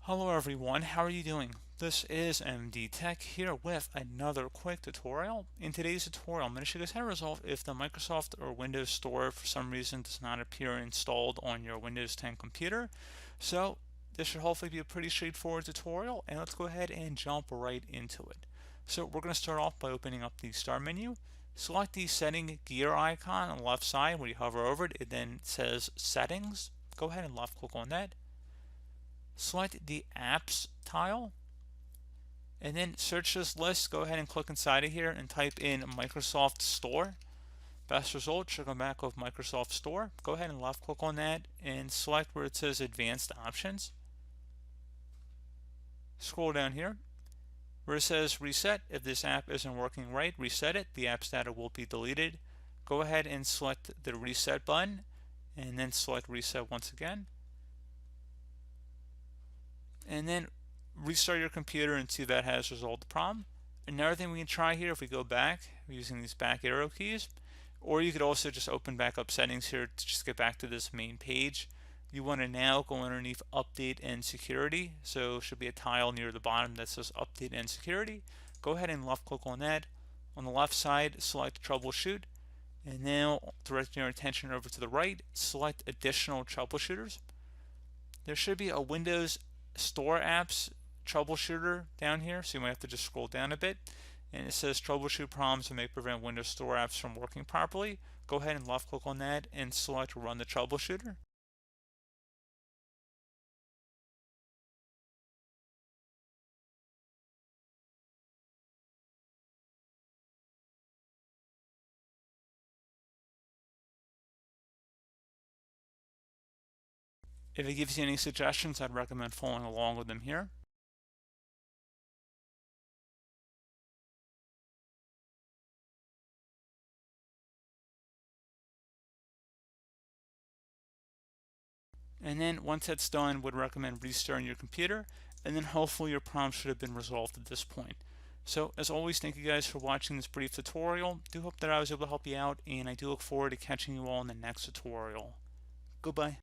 Hello everyone, how are you doing? This is MD Tech here with another quick tutorial. In today's tutorial, I'm going to show you guys how to resolve if the Microsoft or Windows Store for some reason does not appear installed on your Windows 10 computer. So this should hopefully be a pretty straightforward tutorial, and let's go ahead and jump right into it. So we're going to start off by opening up the Start menu. Select the setting gear icon on the left side. When you hover over it, it then says Settings. Go ahead and left click on that. Select the apps tile and then search this list. Go ahead and click inside of here and type in Microsoft Store. Best result should come back with Microsoft Store. Go ahead and left click on that and select where it says Advanced Options. Scroll down here where it says Reset. If this app isn't working right, reset it. The app's data will be deleted. Go ahead and select the Reset button and then select Reset once again. And then restart your computer and see that has resolved the problem. Another thing we can try here, if we go back using these back arrow keys, or you could also just open back up settings here to just get back to this main page. You want to now go underneath update and security. So it should be a tile near the bottom that says update and security. Go ahead and left click on that. On the left side, select troubleshoot. And now direct your attention over to the right, select additional troubleshooters. There should be a Windows Store Apps troubleshooter down here, so you might have to just scroll down a bit, and it says troubleshoot problems that may prevent Windows Store apps from working properly. Go ahead and left click on that and select run the troubleshooter. If it gives you any suggestions, I'd recommend following along with them here. And then once that's done, would recommend restarting your computer, and then hopefully your problem should have been resolved at this point. So as always, thank you guys for watching this brief tutorial. Do hope that I was able to help you out, and I do look forward to catching you all in the next tutorial. Goodbye.